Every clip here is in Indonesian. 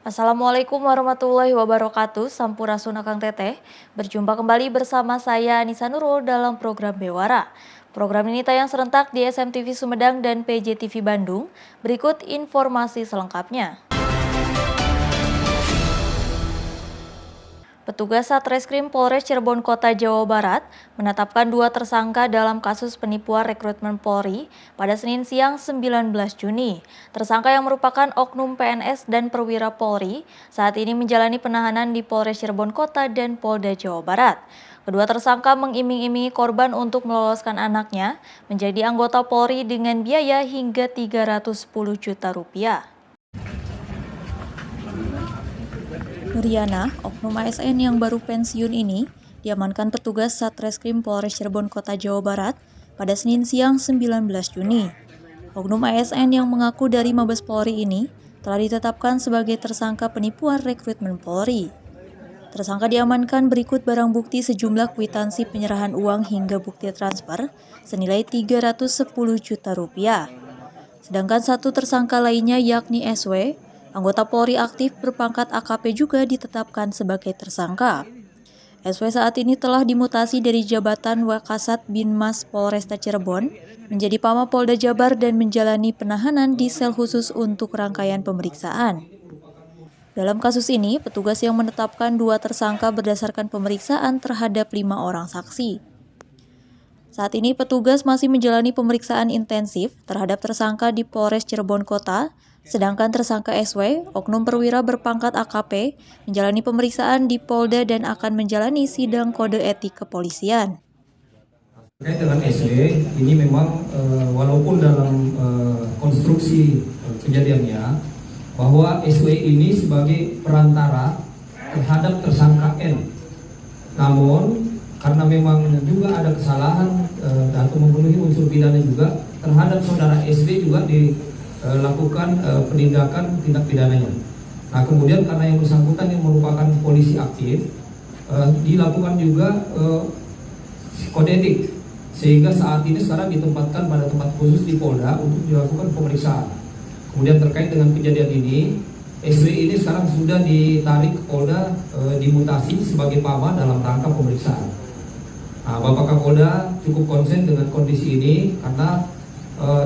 Assalamualaikum warahmatullahi wabarakatuh. Sampurasun Akang Teteh. Berjumpa kembali bersama saya Anissa Nurul dalam program Bewara. Program ini tayang serentak di SMTV Sumedang dan PJTV Bandung. Berikut informasi selengkapnya. Petugas Satreskrim Polres Cirebon Kota Jawa Barat menetapkan 2 tersangka dalam kasus penipuan rekrutmen Polri pada Senin siang 19 Juni. Tersangka yang merupakan oknum PNS dan perwira Polri saat ini menjalani penahanan di Polres Cirebon Kota dan Polda Jawa Barat. Kedua tersangka mengiming-imingi korban untuk meloloskan anaknya menjadi anggota Polri dengan biaya hingga 310 juta rupiah. Nuriana, oknum ASN yang baru pensiun ini, diamankan petugas Satreskrim Polres Cirebon Kota Jawa Barat pada Senin siang 19 Juni. Oknum ASN yang mengaku dari Mabes Polri ini telah ditetapkan sebagai tersangka penipuan rekrutmen Polri. Tersangka diamankan berikut barang bukti sejumlah kwitansi penyerahan uang hingga bukti transfer senilai 310 juta rupiah. Sedangkan satu tersangka lainnya yakni SW, anggota Polri aktif berpangkat AKP juga ditetapkan sebagai tersangka. SW saat ini telah dimutasi dari jabatan Wakasat Binmas Polresta Cirebon menjadi Pama Polda Jabar dan menjalani penahanan di sel khusus untuk rangkaian pemeriksaan. Dalam kasus ini, petugas yang menetapkan 2 tersangka berdasarkan pemeriksaan terhadap 5 orang saksi. Saat ini petugas masih menjalani pemeriksaan intensif terhadap tersangka di Polres Cirebon Kota, sedangkan tersangka SW, oknum perwira berpangkat AKP, menjalani pemeriksaan di Polda dan akan menjalani sidang kode etik kepolisian. Terkait dengan SW, ini memang walaupun dalam konstruksi kejadiannya, bahwa SW ini sebagai perantara terhadap tersangka N. Namun, karena memang juga ada kesalahan atau memenuhi unsur pidana juga, terhadap saudara SW juga dilakukan penindakan tindak pidananya. Nah, kemudian karena yang bersangkutan yang merupakan polisi aktif, dilakukan juga kode etik, sehingga saat ini sekarang ditempatkan pada tempat khusus di Polda untuk dilakukan pemeriksaan. Kemudian terkait dengan kejadian ini, SW ini sekarang sudah ditarik ke Polda, dimutasi sebagai Pama dalam rangka pemeriksaan. Nah, Bapak Kapolda cukup konsen dengan kondisi ini karena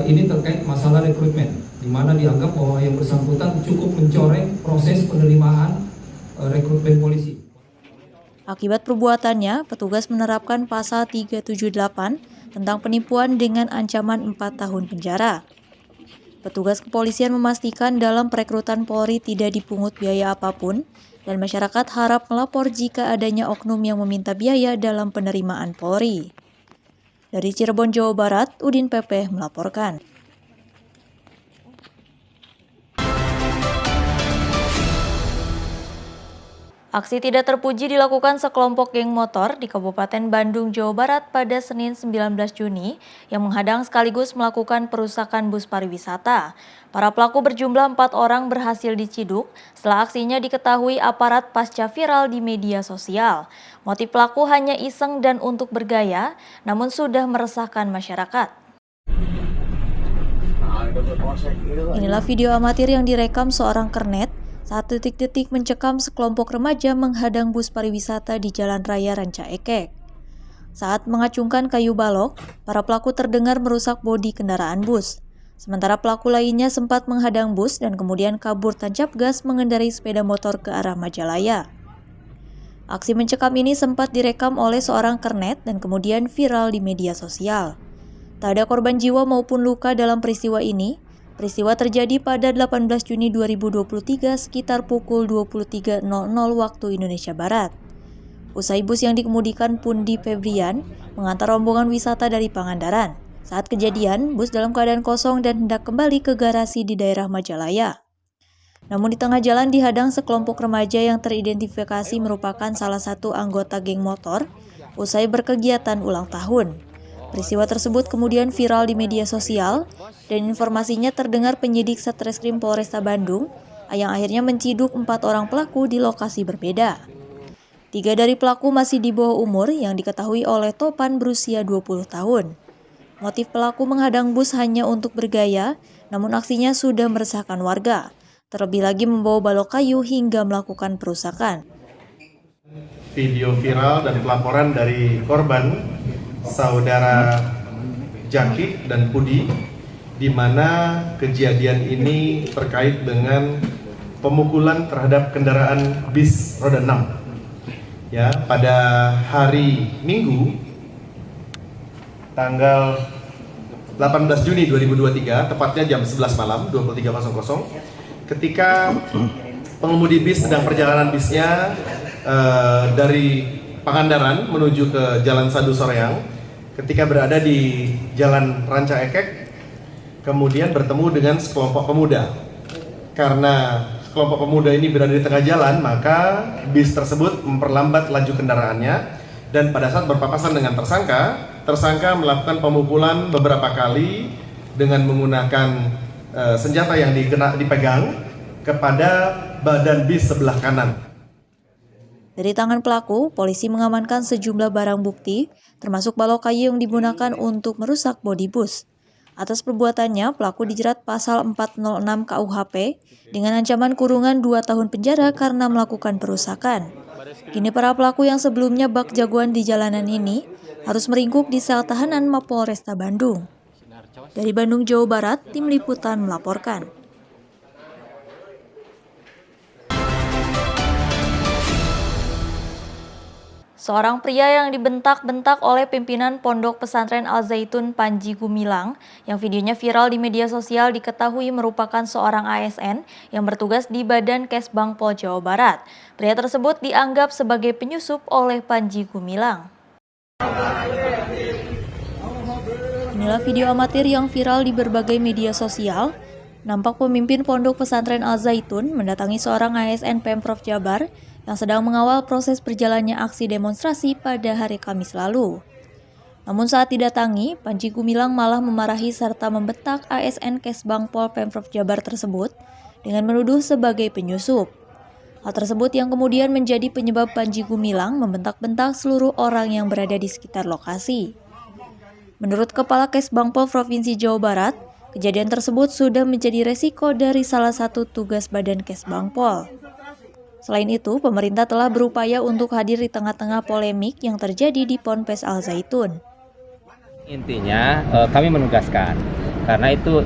ini terkait masalah rekrutmen, di mana dianggap bahwa yang bersangkutan cukup mencoreng proses penerimaan rekrutmen polisi. Akibat perbuatannya, petugas menerapkan pasal 378 tentang penipuan dengan ancaman 4 tahun penjara. Petugas kepolisian memastikan dalam perekrutan Polri tidak dipungut biaya apapun, dan masyarakat harap melapor jika adanya oknum yang meminta biaya dalam penerimaan Polri. Dari Cirebon, Jawa Barat, Udin Pepe melaporkan. Aksi tidak terpuji dilakukan sekelompok geng motor di Kabupaten Bandung, Jawa Barat pada Senin 19 Juni yang menghadang sekaligus melakukan perusakan bus pariwisata. Para pelaku berjumlah 4 orang berhasil diciduk setelah aksinya diketahui aparat pasca viral di media sosial. Motif pelaku hanya iseng dan untuk bergaya, namun sudah meresahkan masyarakat. Inilah video amatir yang direkam seorang kernet saat detik-detik mencekam sekelompok remaja menghadang bus pariwisata di Jalan Raya Ranca Ekek. Saat mengacungkan kayu balok, para pelaku terdengar merusak bodi kendaraan bus. Sementara pelaku lainnya sempat menghadang bus dan kemudian kabur tancap gas mengendarai sepeda motor ke arah Majalaya. Aksi mencekam ini sempat direkam oleh seorang kernet dan kemudian viral di media sosial. Tak ada korban jiwa maupun luka dalam peristiwa ini. Peristiwa terjadi pada 18 Juni 2023 sekitar pukul 23.00 waktu Indonesia Barat. Usai bus yang dikemudikan Pundi Febrian mengantar rombongan wisata dari Pangandaran. Saat kejadian, bus dalam keadaan kosong dan hendak kembali ke garasi di daerah Majalaya. Namun di tengah jalan dihadang sekelompok remaja yang teridentifikasi merupakan salah satu anggota geng motor usai berkegiatan ulang tahun. Peristiwa tersebut kemudian viral di media sosial dan informasinya terdengar penyidik Satreskrim Polresta Bandung yang akhirnya menciduk 4 orang pelaku di lokasi berbeda. 3 dari pelaku masih di bawah umur yang diketahui oleh Topan berusia 20 tahun. Motif pelaku menghadang bus hanya untuk bergaya, namun aksinya sudah meresahkan warga. terlebih lagi membawa balok kayu hingga melakukan perusakan. Video viral dan pelaporan dari korban, saudara Jaki dan Pudi, di mana kejadian ini terkait dengan pemukulan terhadap kendaraan bis roda 6. Ya, pada hari Minggu tanggal 18 Juni 2023, tepatnya jam 11 malam 23.00, ketika pengemudi bis sedang perjalanan bisnya dari Pangandaran menuju ke Jalan Sadu Soreang. Ketika berada di Jalan Ranca Ekek, kemudian bertemu dengan sekelompok pemuda. Karena kelompok pemuda ini berada di tengah jalan, maka bis tersebut memperlambat laju kendaraannya, dan pada saat berpapasan dengan tersangka melakukan pemukulan beberapa kali dengan menggunakan senjata yang dipegang kepada badan bis sebelah kanan. Dari tangan pelaku, polisi mengamankan sejumlah barang bukti, termasuk balok kayu yang digunakan untuk merusak bodi bus. Atas perbuatannya, pelaku dijerat pasal 406 KUHP dengan ancaman kurungan 2 tahun penjara karena melakukan perusakan. Kini para pelaku yang sebelumnya bak jagoan di jalanan ini harus meringkuk di sel tahanan Mapolresta Bandung. Dari Bandung, Jawa Barat, tim liputan melaporkan. Seorang pria yang dibentak-bentak oleh pimpinan Pondok Pesantren Al-Zaitun Panji Gumilang, yang videonya viral di media sosial, diketahui merupakan seorang ASN yang bertugas di Badan Kesbang Pol Jawa Barat. Pria tersebut dianggap sebagai penyusup oleh Panji Gumilang. Inilah video amatir yang viral di berbagai media sosial. Nampak pemimpin Pondok Pesantren Al-Zaitun mendatangi seorang ASN Pemprov Jabar yang sedang mengawal proses berjalannya aksi demonstrasi pada hari Kamis lalu. Namun saat didatangi, Panji Gumilang malah memarahi serta membentak ASN Kesbang Pol Pemprov Jabar tersebut dengan menuduh sebagai penyusup. Hal tersebut yang kemudian menjadi penyebab Panji Gumilang membentak-bentak seluruh orang yang berada di sekitar lokasi. Menurut Kepala Kesbang Pol Provinsi Jawa Barat, kejadian tersebut sudah menjadi resiko dari salah satu tugas Badan Kesbang Pol. Selain itu, pemerintah telah berupaya untuk hadir di tengah-tengah polemik yang terjadi di Ponpes Al-Zaitun. Intinya kami menugaskan, karena itu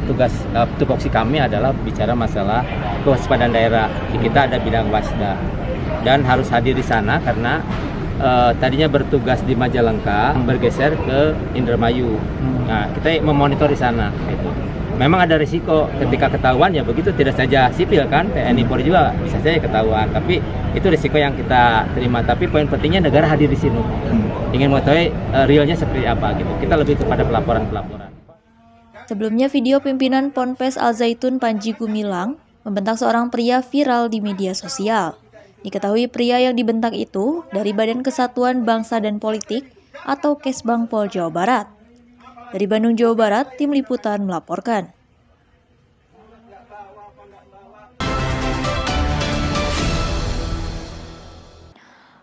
tupoksi kami adalah bicara masalah kewaspadaan daerah. Kita ada bidang wasda dan harus hadir di sana karena tadinya bertugas di Majalengka bergeser ke Indramayu. Nah, kita memonitor di sana. Gitu. Memang ada risiko ketika ketahuan, ya begitu, tidak saja sipil kan, TNI Polri juga bisa saja ketahuan. Tapi itu risiko yang kita terima. Tapi poin pentingnya negara hadir di sini. Ingin mengetahui realnya seperti apa gitu. Kita lebih kepada pelaporan-pelaporan. Sebelumnya, video pimpinan Ponpes Al-Zaitun Panji Gumilang membentak seorang pria viral di media sosial. Diketahui pria yang dibentak itu dari Badan Kesatuan Bangsa dan Politik atau Kesbang Pol Jawa Barat. Dari Bandung, Jawa Barat, tim liputan melaporkan.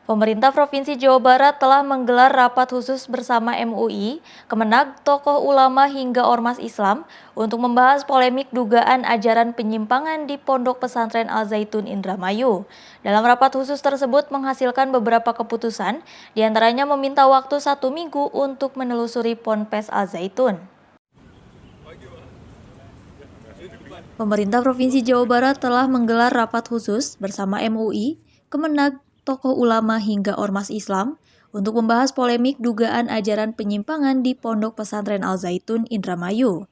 Pemerintah Provinsi Jawa Barat telah menggelar rapat khusus bersama MUI, Kemenag, tokoh ulama hingga ormas Islam untuk membahas polemik dugaan ajaran penyimpangan di Pondok Pesantren Al-Zaitun Indramayu. Dalam rapat khusus tersebut menghasilkan beberapa keputusan, diantaranya meminta waktu 1 minggu untuk menelusuri Ponpes Al-Zaitun. Pemerintah Provinsi Jawa Barat telah menggelar rapat khusus bersama MUI, Kemenag, tokoh ulama hingga ormas Islam untuk membahas polemik dugaan ajaran penyimpangan di Pondok Pesantren Al-Zaitun Indramayu.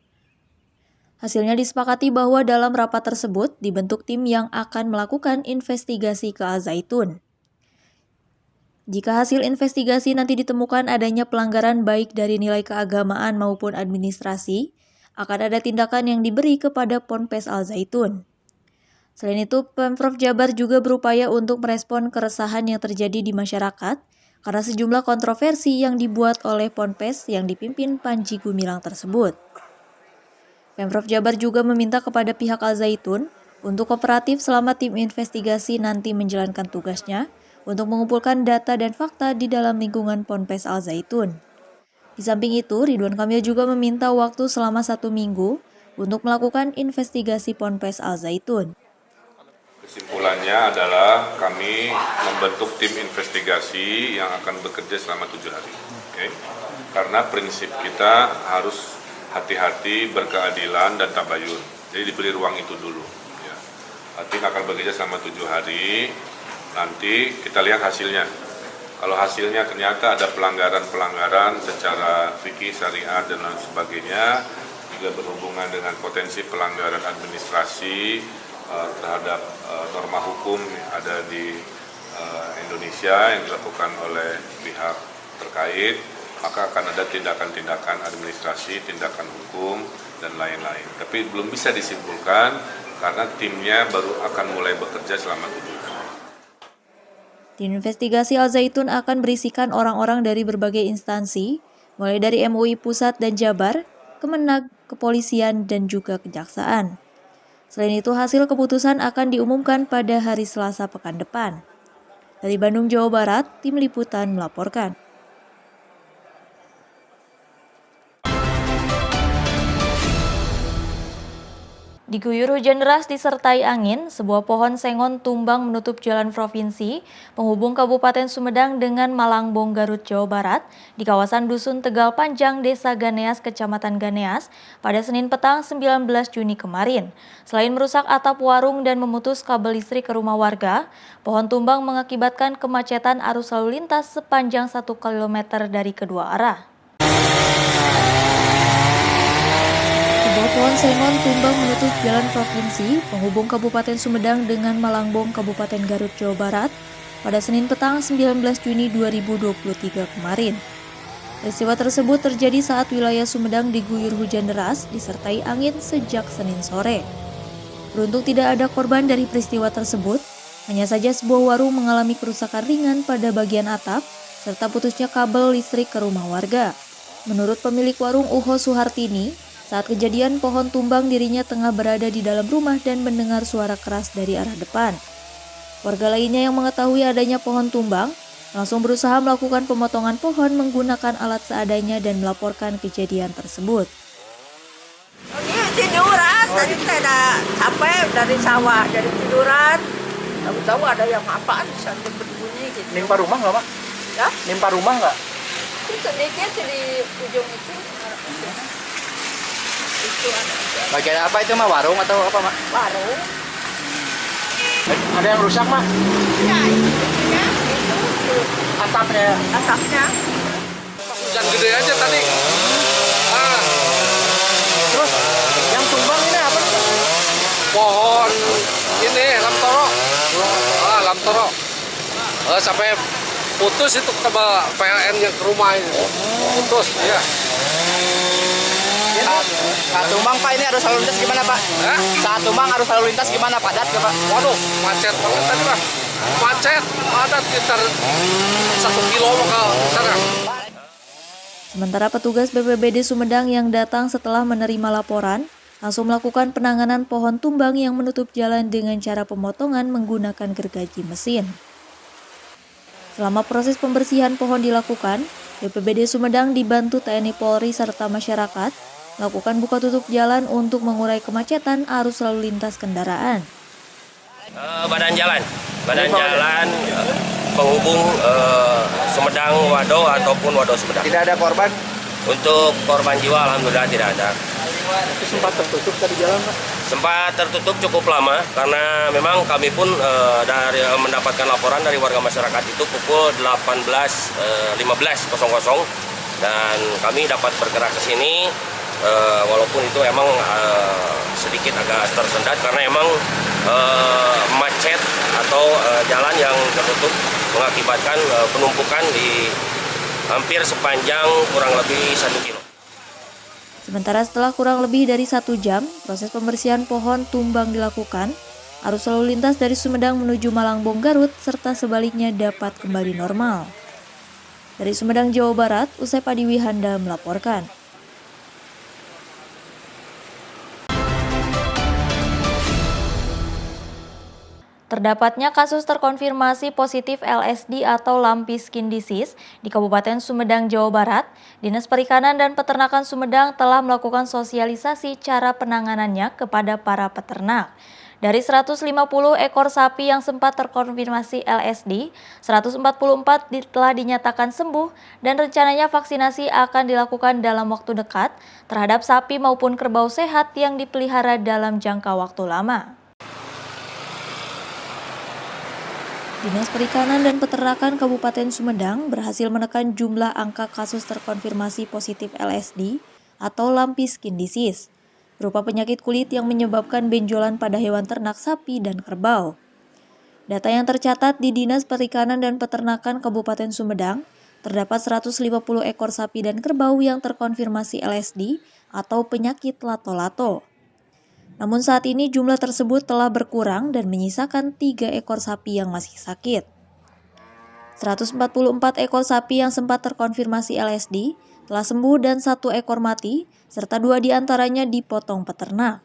Hasilnya disepakati bahwa dalam rapat tersebut dibentuk tim yang akan melakukan investigasi ke Al-Zaitun. Jika hasil investigasi nanti ditemukan adanya pelanggaran baik dari nilai keagamaan maupun administrasi, akan ada tindakan yang diberi kepada Ponpes Al-Zaitun. Selain itu, Pemprov Jabar juga berupaya untuk merespon keresahan yang terjadi di masyarakat karena sejumlah kontroversi yang dibuat oleh Ponpes yang dipimpin Panji Gumilang tersebut. Pemprov Jabar juga meminta kepada pihak Al-Zaitun untuk kooperatif selama tim investigasi nanti menjalankan tugasnya untuk mengumpulkan data dan fakta di dalam lingkungan Ponpes Al-Zaitun. Di samping itu, Ridwan Kamil juga meminta waktu selama 1 minggu untuk melakukan investigasi Ponpes Al-Zaitun. Kesimpulannya adalah kami membentuk tim investigasi yang akan bekerja selama 7 hari. Okay? Karena prinsip kita harus hati-hati, berkeadilan, dan tabayun. Jadi diberi ruang itu dulu. Ya. Tim akan bekerja selama 7 hari, nanti kita lihat hasilnya. Kalau hasilnya ternyata ada pelanggaran-pelanggaran secara fikih, syariat, dan lain sebagainya, juga berhubungan dengan potensi pelanggaran administrasi terhadap norma hukum ada di Indonesia yang dilakukan oleh pihak terkait, maka akan ada tindakan-tindakan administrasi, tindakan hukum, dan lain-lain. Tapi belum bisa disimpulkan karena timnya baru akan mulai bekerja selama 7 hari. Tim investigasi Al Zaitun akan berisikan orang-orang dari berbagai instansi, mulai dari MUI Pusat dan Jabar, Kemenag, Kepolisian, dan juga Kejaksaan. Selain itu, hasil keputusan akan diumumkan pada hari Selasa pekan depan. Dari Bandung, Jawa Barat, Tim Liputan melaporkan. Diguyur hujan deras disertai angin, sebuah pohon sengon tumbang menutup jalan provinsi penghubung Kabupaten Sumedang dengan Malangbong, Garut, Jawa Barat di kawasan Dusun Tegal Panjang, Desa Ganeas, Kecamatan Ganeas pada Senin petang 19 Juni kemarin. Selain merusak atap warung dan memutus kabel listrik ke rumah warga, pohon tumbang mengakibatkan kemacetan arus lalu lintas sepanjang 1 km dari kedua arah. Pohon sengon tumbang menutup jalan provinsi penghubung Kabupaten Sumedang dengan Malangbong, Kabupaten Garut, Jawa Barat pada Senin petang 19 Juni 2023 kemarin. Peristiwa tersebut terjadi saat wilayah Sumedang diguyur hujan deras disertai angin sejak Senin sore. Beruntung tidak ada korban dari peristiwa tersebut, hanya saja sebuah warung mengalami kerusakan ringan pada bagian atap serta putusnya kabel listrik ke rumah warga. Menurut pemilik warung Uho Suhartini, saat kejadian pohon tumbang dirinya tengah berada di dalam rumah dan mendengar suara keras dari arah depan. Warga lainnya yang mengetahui adanya pohon tumbang langsung berusaha melakukan pemotongan pohon menggunakan alat seadanya dan melaporkan kejadian tersebut. Ini tiduran, tadi saya capek dari sawah, dari tiduran. Tahu-tahu ada yang apaan sampai berbunyi gitu. Nimpa rumah nggak, Pak? Ya? Nimpa rumah nggak? Itu sedikit di ujung itu. Itu ada. Bagian apa itu, Mak? Warung atau apa, Mak? Warung. Ada yang rusak, Mak? Ya, itunya itu. Atapnya. Atapnya. Hujan gede aja tadi. Terus yang tumbang ini apa nih, Pak? Pohon ini lamtoro. Lamtoro. Sampai putus itu kabel PLN yang ke rumah ini. Putus, ya. Saat tumbang, Pak, ini arus lalu lintas gimana, Pak? Saat tumbang arus lalu lintas gimana, padat nggak, Pak? Waduh, macet banget tadi, Pak. Macet, padat sekitar 1 kilo ke sana. Sementara petugas BPBD Sumedang yang datang setelah menerima laporan langsung melakukan penanganan pohon tumbang yang menutup jalan dengan cara pemotongan menggunakan gergaji mesin. Selama proses pembersihan pohon dilakukan, BPBD Sumedang dibantu TNI Polri serta masyarakat melakukan buka tutup jalan untuk mengurai kemacetan arus lalu lintas kendaraan. Badan jalan penghubung Sumedang Wado ataupun Wado Sumedang. Tidak ada korban? Untuk korban jiwa alhamdulillah tidak ada. Itu sempat tertutup tadi jalan, Pak? Sempat tertutup cukup lama karena memang kami pun dari mendapatkan laporan dari warga masyarakat itu pukul 18.15.00 dan kami dapat bergerak ke sini. Walaupun itu emang sedikit agak tersendat karena emang macet atau jalan yang tertutup mengakibatkan penumpukan di hampir sepanjang kurang lebih 1 kilo. Sementara setelah kurang lebih dari 1 jam, proses pembersihan pohon tumbang dilakukan, arus lalu lintas dari Sumedang menuju Malangbong, Garut, serta sebaliknya dapat kembali normal. Dari Sumedang, Jawa Barat, Usai Padiwihanda melaporkan. Terdapatnya kasus terkonfirmasi positif LSD atau lumpy skin disease di Kabupaten Sumedang, Jawa Barat. Dinas Perikanan dan Peternakan Sumedang telah melakukan sosialisasi cara penanganannya kepada para peternak. Dari 150 ekor sapi yang sempat terkonfirmasi LSD, 144 telah dinyatakan sembuh dan rencananya vaksinasi akan dilakukan dalam waktu dekat terhadap sapi maupun kerbau sehat yang dipelihara dalam jangka waktu lama. Dinas Perikanan dan Peternakan Kabupaten Sumedang berhasil menekan jumlah angka kasus terkonfirmasi positif LSD atau lumpy skin disease, berupa penyakit kulit yang menyebabkan benjolan pada hewan ternak sapi dan kerbau. Data yang tercatat di Dinas Perikanan dan Peternakan Kabupaten Sumedang, terdapat 150 ekor sapi dan kerbau yang terkonfirmasi LSD atau penyakit lato-lato. Namun saat ini jumlah tersebut telah berkurang dan menyisakan 3 ekor sapi yang masih sakit. 144 ekor sapi yang sempat terkonfirmasi LSD telah sembuh dan 1 ekor mati, serta 2 diantaranya dipotong peternak.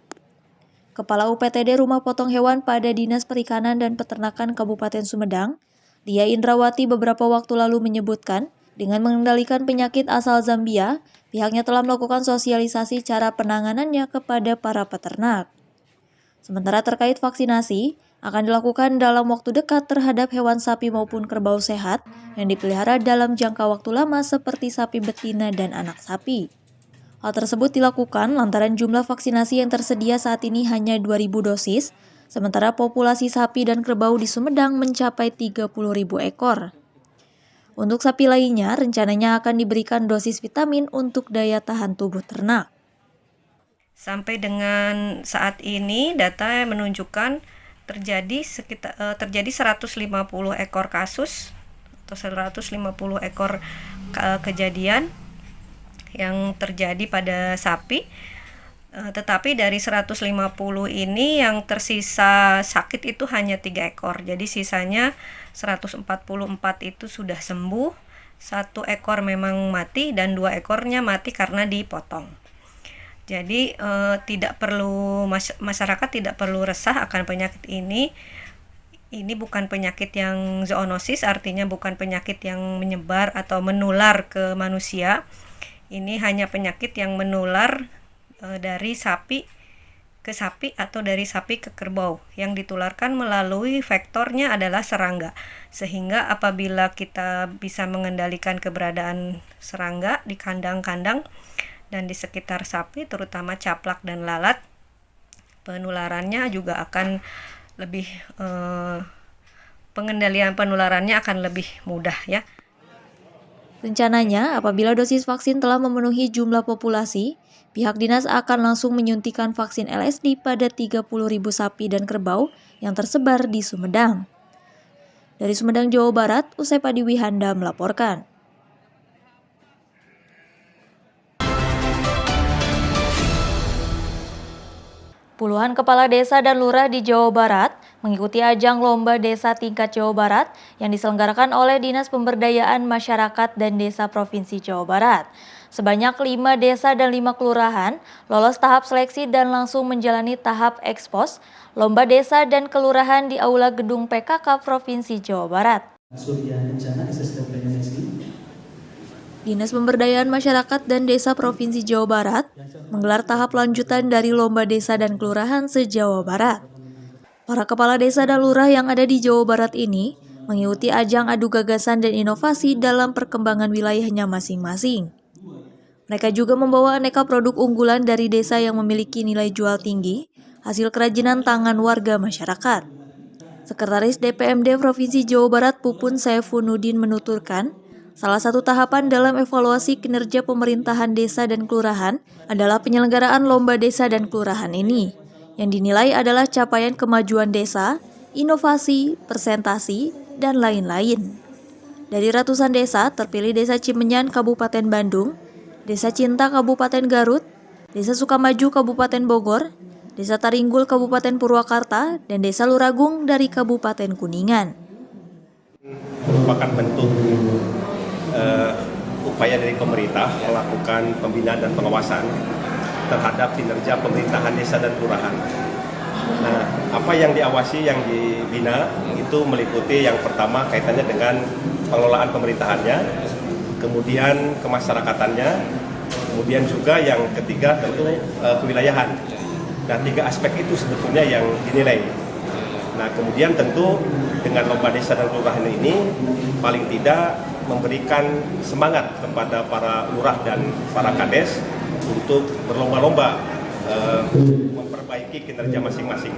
Kepala UPTD Rumah Potong Hewan pada Dinas Perikanan dan Peternakan Kabupaten Sumedang, Dia Indrawati beberapa waktu lalu menyebutkan, dengan mengendalikan penyakit asal Zambia, pihaknya telah melakukan sosialisasi cara penanganannya kepada para peternak. Sementara terkait vaksinasi, akan dilakukan dalam waktu dekat terhadap hewan sapi maupun kerbau sehat yang dipelihara dalam jangka waktu lama seperti sapi betina dan anak sapi. Hal tersebut dilakukan lantaran jumlah vaksinasi yang tersedia saat ini hanya 2.000 dosis, sementara populasi sapi dan kerbau di Sumedang mencapai 30.000 ekor. Untuk sapi lainnya, rencananya akan diberikan dosis vitamin untuk daya tahan tubuh ternak. Sampai dengan saat ini, data menunjukkan terjadi 150 ekor kasus atau 150 ekor kejadian yang terjadi pada sapi. Tetapi dari 150 ini yang tersisa sakit itu hanya 3 ekor. Jadi sisanya 144 itu sudah sembuh, 1 ekor memang mati dan 2 ekornya mati karena dipotong. Jadi masyarakat tidak perlu resah akan penyakit ini. Ini bukan penyakit yang zoonosis, artinya bukan penyakit yang menyebar atau menular ke manusia. Ini hanya penyakit yang menular dari sapi ke sapi atau dari sapi ke kerbau, yang ditularkan melalui vektornya adalah serangga. Sehingga apabila kita bisa mengendalikan keberadaan serangga di kandang-kandang dan di sekitar sapi, terutama caplak dan lalat, penularannya juga akan lebih pengendalian penularannya akan lebih mudah ya. Rencananya, apabila dosis vaksin telah memenuhi jumlah populasi, pihak dinas akan langsung menyuntikan vaksin LSD pada 30.000 sapi dan kerbau yang tersebar di Sumedang. Dari Sumedang, Jawa Barat, Usai Padiwihanda melaporkan. Puluhan kepala desa dan lurah di Jawa Barat mengikuti ajang lomba desa tingkat Jawa Barat yang diselenggarakan oleh Dinas Pemberdayaan Masyarakat dan Desa Provinsi Jawa Barat. Sebanyak 5 desa dan 5 kelurahan lolos tahap seleksi dan langsung menjalani tahap ekspos lomba desa dan kelurahan di Aula Gedung PKK Provinsi Jawa Barat. Dinas Pemberdayaan Masyarakat dan Desa Provinsi Jawa Barat menggelar tahap lanjutan dari lomba desa dan kelurahan se-Jawa Barat. Para kepala desa dan lurah yang ada di Jawa Barat ini mengikuti ajang adu gagasan dan inovasi dalam perkembangan wilayahnya masing-masing. Mereka juga membawa aneka produk unggulan dari desa yang memiliki nilai jual tinggi, hasil kerajinan tangan warga masyarakat. Sekretaris DPMD Provinsi Jawa Barat Pupun Saifunuddin menuturkan, salah satu tahapan dalam evaluasi kinerja pemerintahan desa dan kelurahan adalah penyelenggaraan lomba desa dan kelurahan ini, yang dinilai adalah capaian kemajuan desa, inovasi, presentasi, dan lain-lain. Dari ratusan desa, terpilih Desa Cimenyan Kabupaten Bandung, Desa Cinta Kabupaten Garut, Desa Sukamaju Kabupaten Bogor, Desa Taringgul Kabupaten Purwakarta, dan Desa Luragung dari Kabupaten Kuningan. Merupakan bentuk upaya dari pemerintah melakukan pembinaan dan pengawasan terhadap kinerja pemerintahan desa dan kelurahan. Nah, apa yang diawasi, yang dibina itu meliputi yang pertama kaitannya dengan pengelolaan pemerintahannya, kemudian kemasyarakatannya, kemudian juga yang ketiga tentu kewilayahan. Nah, 3 aspek itu sebetulnya yang dinilai. Nah, kemudian tentu dengan lomba desa dan kelurahan ini paling tidak memberikan semangat kepada para lurah dan para kades untuk berlomba-lomba memperbaiki kinerja masing-masing.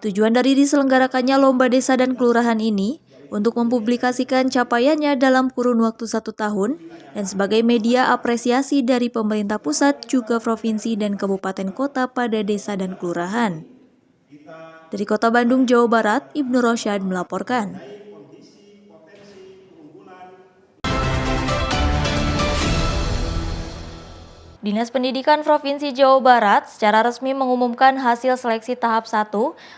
Tujuan dari diselenggarakannya lomba desa dan kelurahan ini untuk mempublikasikan capaiannya dalam kurun waktu 1 tahun dan sebagai media apresiasi dari pemerintah pusat juga provinsi dan kabupaten kota pada desa dan kelurahan. Dari Kota Bandung, Jawa Barat, Ibnu Rosyad melaporkan. Dinas Pendidikan Provinsi Jawa Barat secara resmi mengumumkan hasil seleksi tahap 1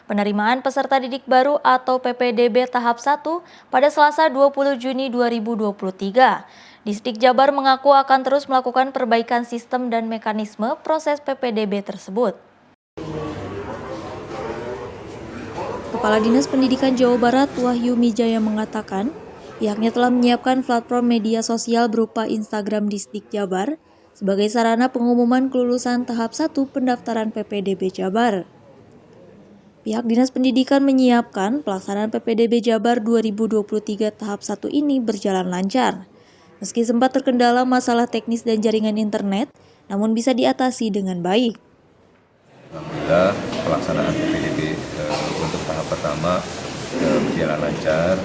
penerimaan peserta didik baru atau PPDB tahap 1 pada Selasa 20 Juni 2023. Distrik Jabar mengaku akan terus melakukan perbaikan sistem dan mekanisme proses PPDB tersebut. Kepala Dinas Pendidikan Jawa Barat Wahyu Mijaya mengatakan, pihaknya telah menyiapkan platform media sosial berupa Instagram Distrik Jabar sebagai sarana pengumuman kelulusan tahap 1 pendaftaran PPDB Jabar. Pihak Dinas Pendidikan menyiapkan pelaksanaan PPDB Jabar 2023 tahap 1 ini berjalan lancar. Meski sempat terkendala masalah teknis dan jaringan internet, namun bisa diatasi dengan baik. Alhamdulillah pelaksanaan PPDB untuk tahap pertama berjalan lancar.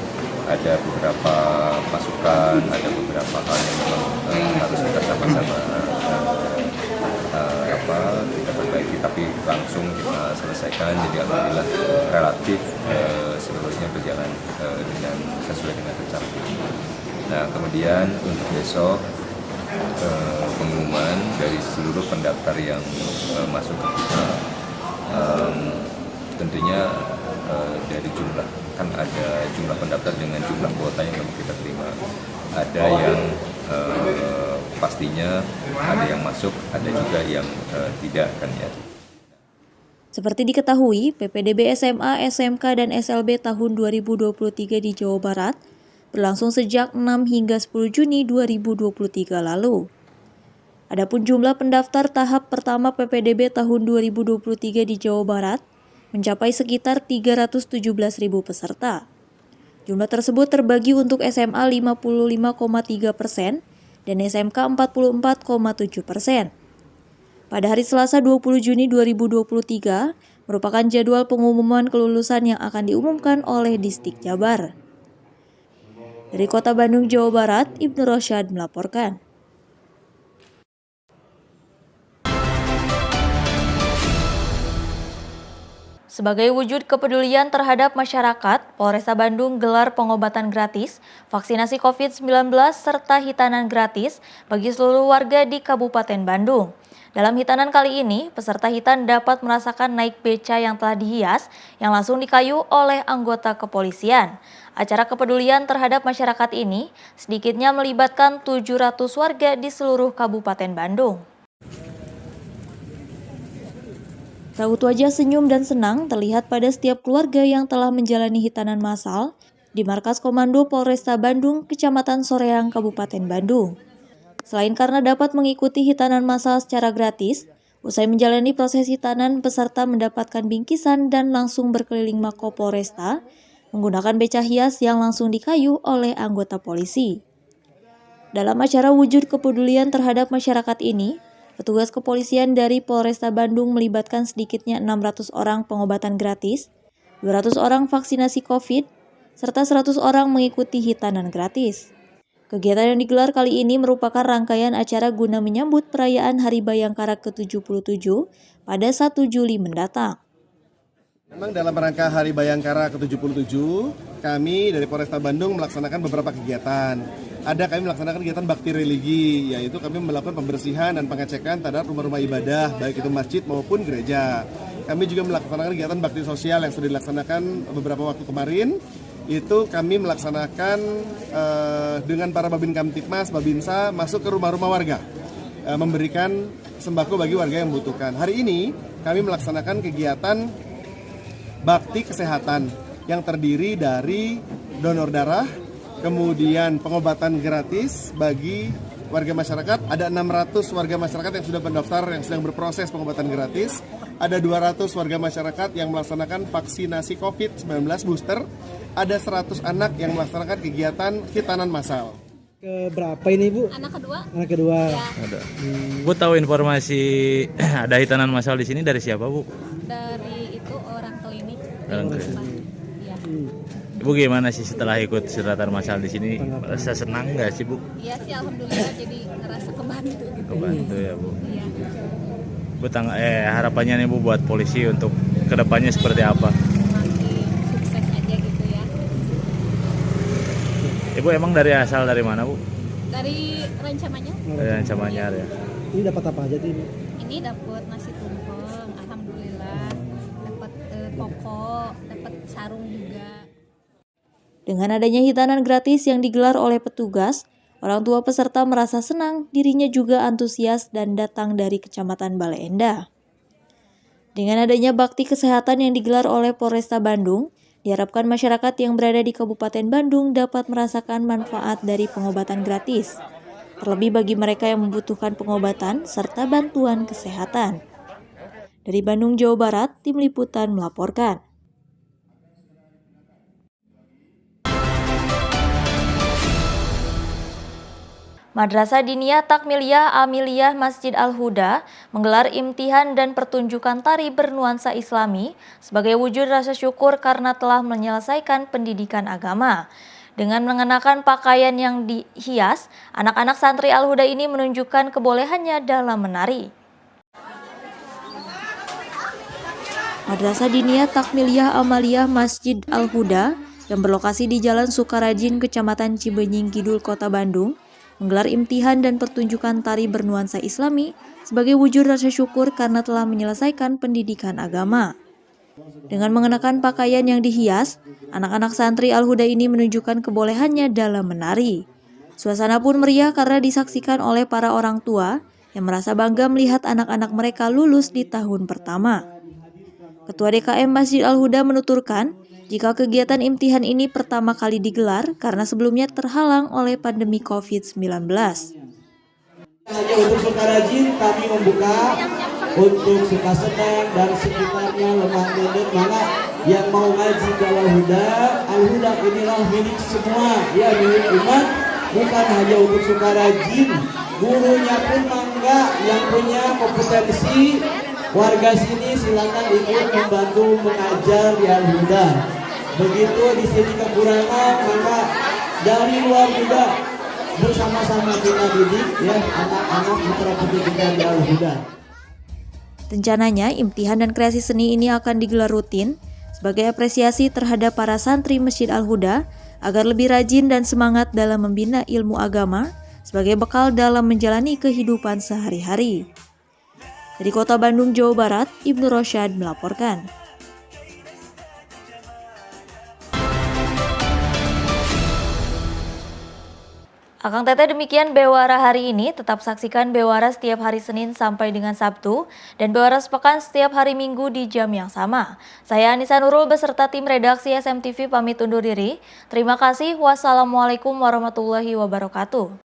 Ada beberapa masukan, ada beberapa hal yang memang harus kita sama-sama kita perbaiki, tapi langsung kita selesaikan. Jadi alhamdulillah relatif seluruhnya berjalan dengan sesuai dengan rencana. Nah, kemudian untuk besok pengumuman dari seluruh pendaftar yang masuk ke kita, tentunya dari jumlah, kan ada jumlah pendaftar dengan jumlah kuota yang memang kita terima. Ada yang pastinya ada yang masuk, ada juga yang tidak kan ya. Seperti diketahui, PPDB SMA, SMK, dan SLB tahun 2023 di Jawa Barat berlangsung sejak 6 hingga 10 Juni 2023 lalu. Adapun jumlah pendaftar tahap pertama PPDB tahun 2023 di Jawa Barat mencapai sekitar 317.000 peserta. Jumlah tersebut terbagi untuk SMA 55,3% dan SMK 44,7%. Pada hari Selasa 20 Juni 2023 merupakan jadwal pengumuman kelulusan yang akan diumumkan oleh Distrik Jabar. Dari Kota Bandung, Jawa Barat, Ibnu Rosyad melaporkan. Sebagai wujud kepedulian terhadap masyarakat, Polresta Bandung gelar pengobatan gratis, vaksinasi COVID-19 serta hitanan gratis bagi seluruh warga di Kabupaten Bandung. Dalam hitanan kali ini, peserta hitan dapat merasakan naik beca yang telah dihias yang langsung dikayu oleh anggota kepolisian. Acara kepedulian terhadap masyarakat ini sedikitnya melibatkan 700 warga di seluruh Kabupaten Bandung. Raut wajah senyum dan senang terlihat pada setiap keluarga yang telah menjalani hitanan massal di Markas Komando Polresta Bandung, Kecamatan Soreang, Kabupaten Bandung. Selain karena dapat mengikuti hitanan massal secara gratis, usai menjalani proses hitanan, peserta mendapatkan bingkisan dan langsung berkeliling Mako Polresta menggunakan beca hias yang langsung dikayu oleh anggota polisi. Dalam acara wujud kepedulian terhadap masyarakat ini, petugas kepolisian dari Polresta Bandung melibatkan sedikitnya 600 orang pengobatan gratis, 200 orang vaksinasi COVID, serta 100 orang mengikuti hitanan gratis. Kegiatan yang digelar kali ini merupakan rangkaian acara guna menyambut perayaan Hari Bayangkara ke-77 pada 1 Juli mendatang. Memang dalam rangka Hari Bayangkara ke-77, kami dari Polresta Bandung melaksanakan beberapa kegiatan. Kami melaksanakan kegiatan bakti religi, yaitu kami melakukan pembersihan dan pengecekan terhadap rumah-rumah ibadah, baik itu masjid maupun gereja. Kami juga melaksanakan kegiatan bakti sosial yang sudah dilaksanakan beberapa waktu kemarin. Itu kami melaksanakan dengan para Babin Kamtipmas, Babinsa, masuk ke rumah-rumah warga, memberikan sembako bagi warga yang membutuhkan. Hari ini kami melaksanakan kegiatan bakti kesehatan yang terdiri dari donor darah, kemudian pengobatan gratis bagi warga masyarakat. Ada 600 warga masyarakat yang sudah mendaftar yang sedang berproses pengobatan gratis. Ada 200 warga masyarakat yang melaksanakan vaksinasi COVID-19 booster. Ada 100 anak yang melaksanakan kegiatan hitanan massal. Berapa ini Bu? Anak kedua. Anak kedua. Ya. Ada. Bu tahu informasi ada hitanan massal di sini dari siapa Bu? Dari itu orang klinik. Orang klinik. Ya. Ibu gimana sih setelah ikut hitanan massal di sini? Merasa senang nggak sih Bu? Iya sih, alhamdulillah jadi ngerasa kebantu gitu. Kebantu ya Bu. Iya. Bu harapannya nih Bu buat polisi untuk kedepannya seperti apa? Makin sukses aja gitu ya. Ibu emang dari mana Bu? Dari Rancamanyar. Dari Rancamanyar ya. Ini dapat apa aja tuh? Ini dapat nasi tumpeng, alhamdulillah. Dapat pokok, dapat sarung juga. Dengan adanya hitanan gratis yang digelar oleh petugas, orang tua peserta merasa senang, dirinya juga antusias dan datang dari Kecamatan Bale Endah. Dengan adanya bakti kesehatan yang digelar oleh Polresta Bandung, diharapkan masyarakat yang berada di Kabupaten Bandung dapat merasakan manfaat dari pengobatan gratis, terlebih bagi mereka yang membutuhkan pengobatan serta bantuan kesehatan. Dari Bandung, Jawa Barat, Tim Liputan melaporkan. Madrasah Diniyah Takmiliyah Amiliyah Masjid Al-Huda menggelar imtihan dan pertunjukan tari bernuansa Islami sebagai wujud rasa syukur karena telah menyelesaikan pendidikan agama. Dengan mengenakan pakaian yang dihias, anak-anak santri Al-Huda ini menunjukkan kebolehannya dalam menari. Madrasah Diniyah Takmiliyah Amaliyah Masjid Al-Huda yang berlokasi di Jalan Sukarajin, Kecamatan Cibenying Kidul, Kota Bandung, menggelar imtihan dan pertunjukan tari bernuansa Islami sebagai wujud rasa syukur karena telah menyelesaikan pendidikan agama. Dengan mengenakan pakaian yang dihias, anak-anak santri Al-Huda ini menunjukkan kebolehannya dalam menari. Suasana pun meriah karena disaksikan oleh para orang tua yang merasa bangga melihat anak-anak mereka lulus di tahun pertama. Ketua DKM Masjid Al-Huda menuturkan, jika kegiatan imtihan ini pertama kali digelar karena sebelumnya terhalang oleh pandemi COVID-19. Hanya untuk Sukarajin kami membuka untuk Sukaseneng dan sekitarnya Lemah Ngendek, mana yang mau ngaji ke Al-Huda inilah milik semua, ya milik umat, bukan hanya untuk Sukarajin. Gurunya pun mangga yang punya kompetensi warga sini silakan ikut membantu mengajar di Al-Huda. Begitu di sini kekurangan, maka dari luar juga bersama-sama kita didik ya anak-anak mitra pendidikan di Al-Huda. Rencananya, imtihan dan kreasi seni ini akan digelar rutin sebagai apresiasi terhadap para santri Masjid Al-Huda agar lebih rajin dan semangat dalam membina ilmu agama sebagai bekal dalam menjalani kehidupan sehari-hari. Dari Kota Bandung, Jawa Barat, Ibnu Rosyad melaporkan. Akang Teteh, demikian Bewara hari ini. Tetap saksikan Bewara setiap hari Senin sampai dengan Sabtu dan Bewara sepekan setiap hari Minggu di jam yang sama. Saya Anissa Nurul beserta tim redaksi SMTV pamit undur diri. Terima kasih. Wassalamualaikum warahmatullahi wabarakatuh.